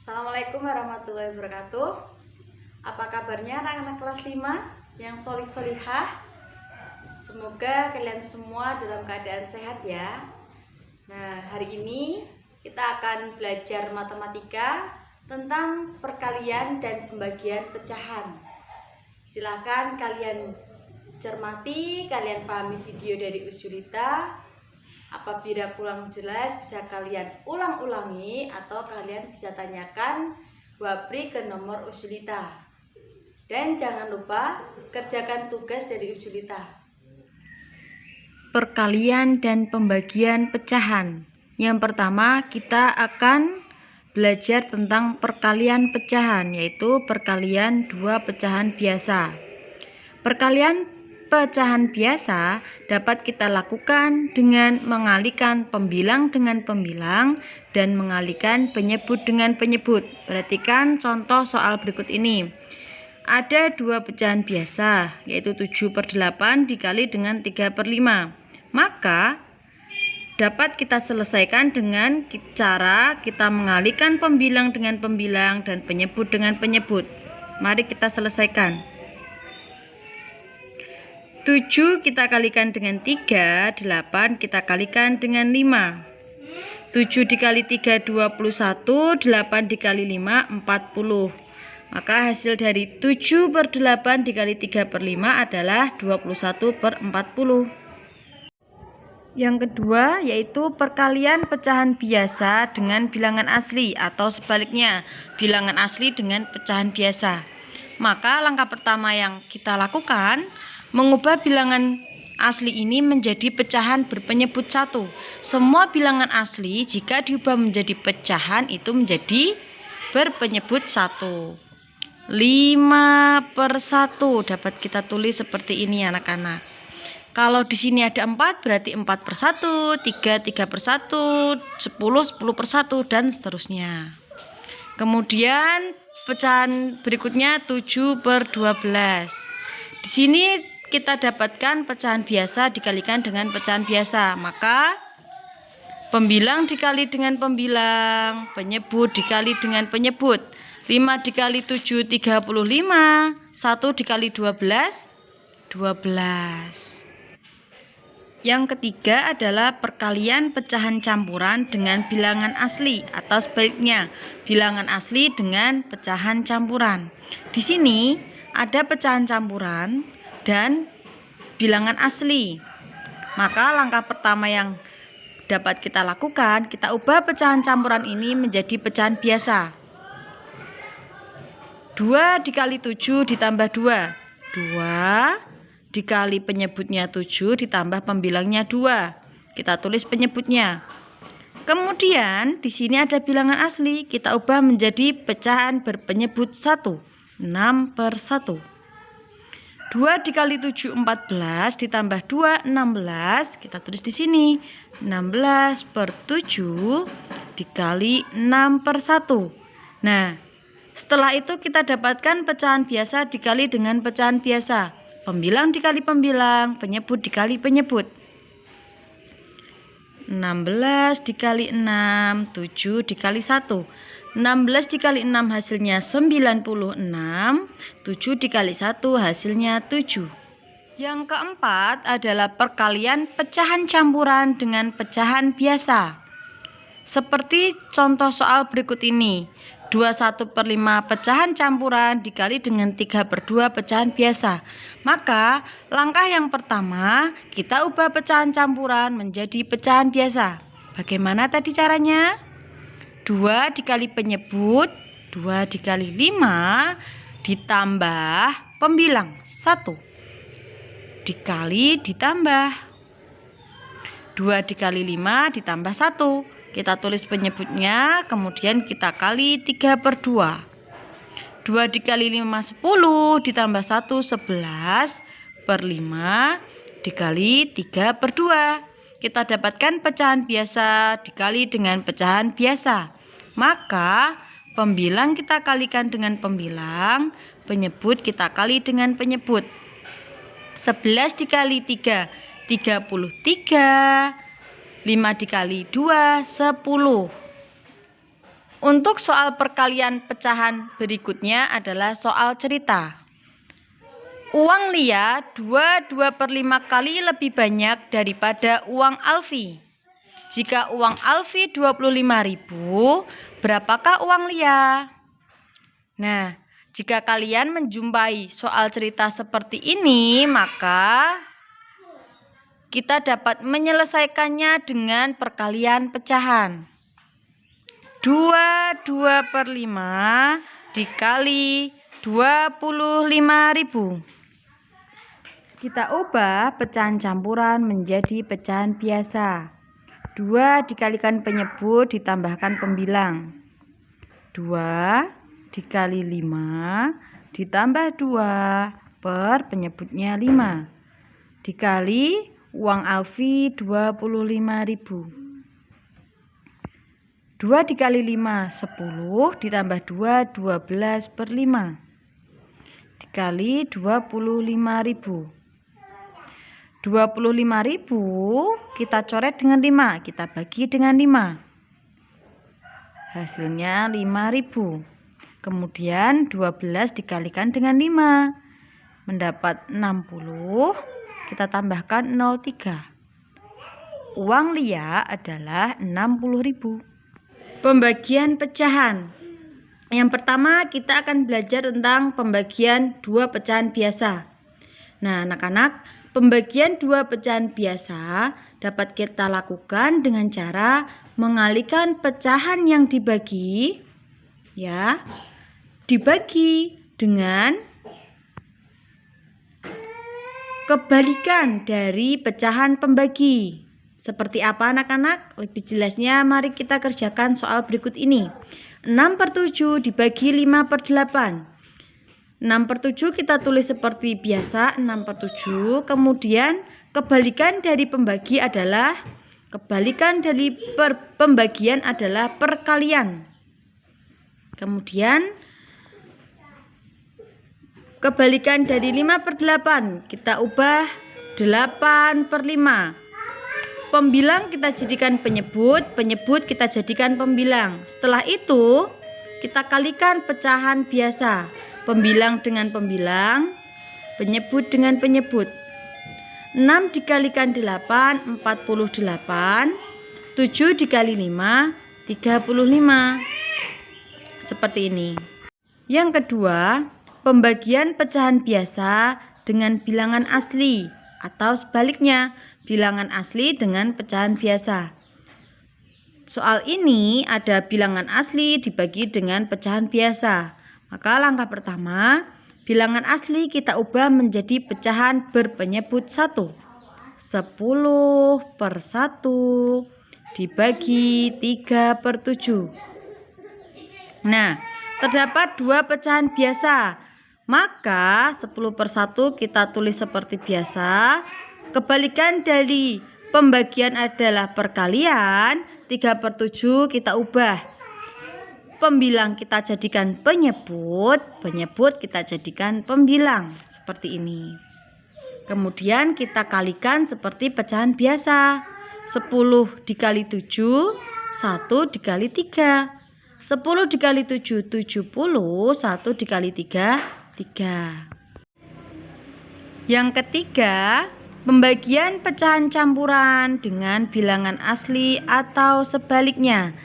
Assalamualaikum warahmatullahi wabarakatuh. Apa kabarnya anak-anak kelas 5 yang solih-solihah? Semoga kalian semua dalam keadaan sehat ya. Nah, hari ini kita akan belajar matematika tentang perkalian dan pembagian pecahan. Silakan kalian cermati, kalian pahami video dari Usjulita. Apabila kurang jelas bisa kalian ulang-ulangi atau kalian bisa tanyakan wapri ke nomor Usjulita. Dan jangan lupa kerjakan tugas dari Usjulita. Perkalian dan pembagian pecahan. Yang pertama kita akan belajar tentang perkalian pecahan, yaitu perkalian dua pecahan biasa. Perkalian pecahan biasa dapat kita lakukan dengan mengalihkan pembilang dengan pembilang dan mengalihkan penyebut dengan penyebut. Perhatikan contoh soal berikut ini. Ada dua pecahan biasa, yaitu 7/8 dikali dengan 3/5. Maka dapat kita selesaikan dengan cara kita mengalihkan pembilang dengan pembilang dan penyebut dengan penyebut. Mari kita selesaikan. 7 kita kalikan dengan 3, 8 kita kalikan dengan 5. 7 dikali 3 21, 8 dikali 5 40. Maka hasil dari 7/8 dikali 3/5 adalah 21/40. Yang kedua yaitu perkalian pecahan biasa dengan bilangan asli atau sebaliknya, bilangan asli dengan pecahan biasa. Maka langkah pertama yang kita lakukan mengubah bilangan asli ini menjadi pecahan berpenyebut 1. Semua bilangan asli jika diubah menjadi pecahan itu menjadi berpenyebut 1. 5/1 dapat kita tulis seperti ini anak-anak. Kalau di sini ada 4 berarti 4/1, 3/1, 10/1 dan seterusnya. Kemudian pecahan berikutnya 7/12. Di sini kita dapatkan pecahan biasa dikalikan dengan pecahan biasa. Maka pembilang dikali dengan pembilang, penyebut dikali dengan penyebut. 5 dikali 7 35, 1 dikali 12 12. Yang ketiga adalah perkalian pecahan campuran dengan bilangan asli atau sebaliknya, bilangan asli dengan pecahan campuran. Di sini ada pecahan campuran dan bilangan asli. Maka langkah pertama yang dapat kita lakukan, kita ubah pecahan campuran ini menjadi pecahan biasa. 2 dikali 7 ditambah 2. 2 dikali penyebutnya 7 ditambah pembilangnya 2. Kita tulis penyebutnya. Kemudian di sini ada bilangan asli, kita ubah menjadi pecahan berpenyebut 1. 6/1. 2 dikali 7 14 ditambah 2 16. Kita tulis di sini 16/7 dikali 6/1. Nah, setelah itu kita dapatkan pecahan biasa dikali dengan pecahan biasa. Pembilang dikali pembilang, penyebut dikali penyebut. 16 dikali 6, 7 dikali 1. 16 dikali 6 hasilnya 96, 7 dikali 1 hasilnya 7. Yang keempat adalah perkalian pecahan campuran dengan pecahan biasa. Seperti contoh soal berikut ini. 21/5 pecahan campuran dikali dengan 3/2 pecahan biasa. Maka langkah yang pertama kita ubah pecahan campuran menjadi pecahan biasa. Bagaimana tadi caranya? 2 dikali penyebut, 2 dikali 5 ditambah pembilang 1 dikali ditambah 2 dikali 5 ditambah 1. Kita tulis penyebutnya, kemudian kita kali 3/2. 2 dikali 5 10 ditambah 1 11/5 dikali 3/2. Kita dapatkan pecahan biasa dikali dengan pecahan biasa. Maka pembilang kita kalikan dengan pembilang, penyebut kita kali dengan penyebut. 11 dikali 3 33. 5 dikali 2 10. Untuk soal perkalian pecahan berikutnya adalah soal cerita. Uang Lia 2/5 kali lebih banyak daripada uang Alfi. Jika uang Alfi 25.000, berapakah uang Lia? Nah, jika kalian menjumpai soal cerita seperti ini, maka kita dapat menyelesaikannya dengan perkalian pecahan. 2/5 dikali 25.000. Kita ubah pecahan campuran menjadi pecahan biasa. 2 dikalikan penyebut ditambahkan pembilang. 2 dikali 5 ditambah 2 per penyebutnya 5. Dikali uang Alfi 25.000. 2 dikali 5, 10, ditambah 2, 12/5. Dikali 25.000. 25.000 kita coret dengan 5, kita bagi dengan 5. Hasilnya 5.000. Kemudian 12 dikalikan dengan 5. Mendapat 60, kita tambahkan 03. Uang Lia adalah 60.000. Pembagian pecahan. Yang pertama kita akan belajar tentang pembagian 2 pecahan biasa. Nah, anak-anak, pembagian 2 pecahan biasa dapat kita lakukan dengan cara mengalihkan pecahan yang dibagi dengan kebalikan dari pecahan pembagi. Seperti apa anak-anak? Lebih jelasnya mari kita kerjakan soal berikut ini. 6/7 dibagi 5/8. 6/7 kita tulis seperti biasa, 6/7. Kemudian kebalikan dari pembagian adalah perkalian. Kemudian kebalikan dari 5/8 kita ubah 8/5. Pembilang kita jadikan penyebut kita jadikan pembilang. Setelah itu kita kalikan pecahan biasa. Pembilang dengan pembilang, penyebut dengan penyebut. 6 dikalikan 8, 48. 7 dikali 5, 35. Seperti ini. Yang kedua, pembagian pecahan biasa dengan bilangan asli atau sebaliknya, bilangan asli dengan pecahan biasa. Soal ini ada bilangan asli dibagi dengan pecahan biasa. Maka langkah pertama, bilangan asli kita ubah menjadi pecahan berpenyebut 1. 10/1 dibagi 3/7. Nah, terdapat 2 pecahan biasa. Maka 10/1 kita tulis seperti biasa. Kebalikan dari pembagian adalah perkalian. 3/7 kita ubah. Pembilang kita jadikan penyebut kita jadikan pembilang. Seperti ini. Kemudian kita kalikan seperti pecahan biasa. 10 dikali 7, 1 dikali 3. 10 dikali 7, 70. 1 dikali 3, 3. Yang ketiga, pembagian pecahan campuran dengan bilangan asli atau sebaliknya.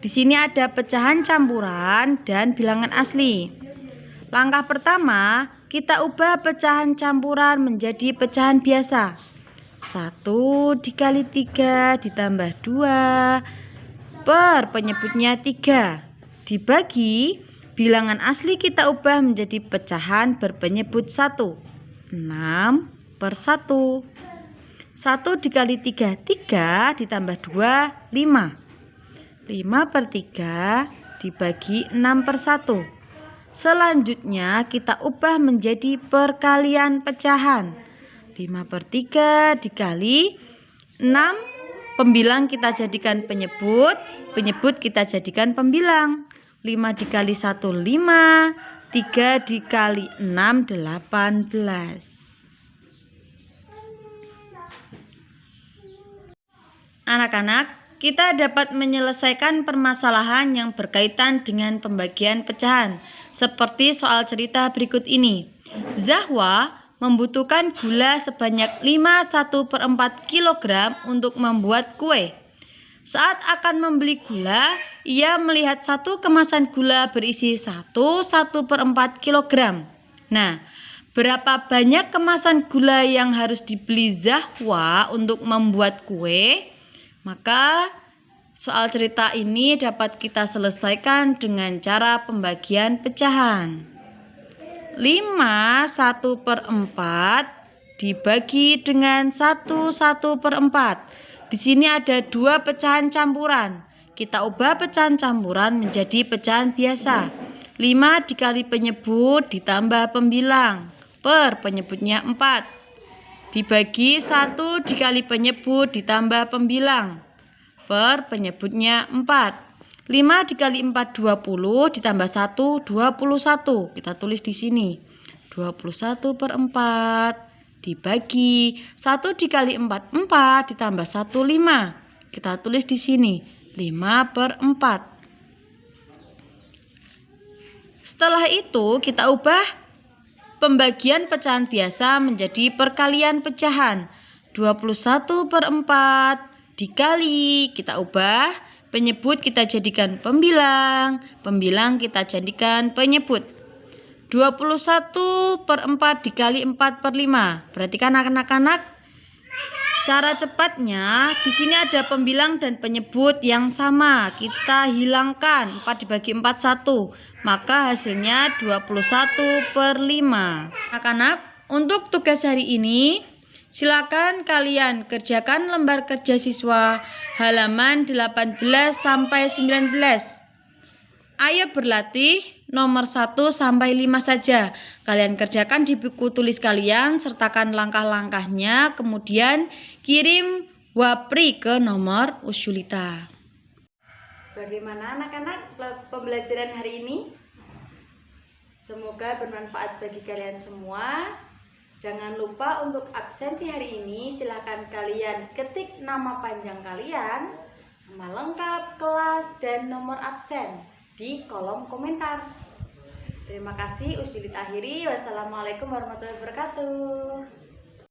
Di sini ada pecahan campuran dan bilangan asli. Langkah pertama, kita ubah pecahan campuran menjadi pecahan biasa. 1 dikali 3 ditambah 2 per penyebutnya 3. Dibagi bilangan asli kita ubah menjadi pecahan berpenyebut 1. 6/1. 1 dikali 3, 3 ditambah 2, 5. 5/3 dibagi 6/1. Selanjutnya kita ubah menjadi perkalian pecahan. 5/3 dikali 6. Pembilang kita jadikan penyebut kita jadikan pembilang. 5 dikali 1, 5. 3 dikali 6, 18. Anak-anak, kita dapat menyelesaikan permasalahan yang berkaitan dengan pembagian pecahan, seperti soal cerita berikut ini. Zahwa membutuhkan gula sebanyak 5/1/4 kg untuk membuat kue. Saat akan membeli gula, ia melihat satu kemasan gula berisi 1/4 kg. Nah, berapa banyak kemasan gula yang harus dibeli Zahwa untuk membuat kue? Maka soal cerita ini dapat kita selesaikan dengan cara pembagian pecahan. 5/1/4 dibagi dengan 1/1/4. Di sini ada 2 pecahan campuran. Kita ubah pecahan campuran menjadi pecahan biasa. 5 dikali penyebut ditambah pembilang per penyebutnya 4. Dibagi 1 dikali penyebut ditambah pembilang per penyebutnya 4. 5 dikali 4 20 ditambah 1 21. Kita tulis di sini 21/4 dibagi 1 dikali 4 4 ditambah 1 5. Kita tulis di sini 5/4. Setelah itu kita ubah pembagian pecahan biasa menjadi perkalian pecahan. 21/4 dikali, kita ubah, penyebut kita jadikan pembilang, pembilang kita jadikan penyebut. 21/4 dikali 4/5. Perhatikan anak-anak, cara cepatnya di sini ada pembilang dan penyebut yang sama. Kita hilangkan 4 dibagi 4 1. Maka hasilnya 21/5. Anak-anak, untuk tugas hari ini silakan kalian kerjakan lembar kerja siswa halaman 18 sampai 19. Ayo berlatih nomor 1 sampai 5 saja. Kalian kerjakan di buku tulis kalian, sertakan langkah-langkahnya, kemudian kirim wapri ke nomor Usyulita. Bagaimana anak-anak pembelajaran hari ini? Semoga bermanfaat bagi kalian semua. Jangan lupa untuk absensi hari ini, silakan kalian ketik nama panjang kalian, nama lengkap, kelas, dan nomor absen di kolom komentar. Terima kasih, Usjulit akhiri. Wassalamualaikum warahmatullahi wabarakatuh.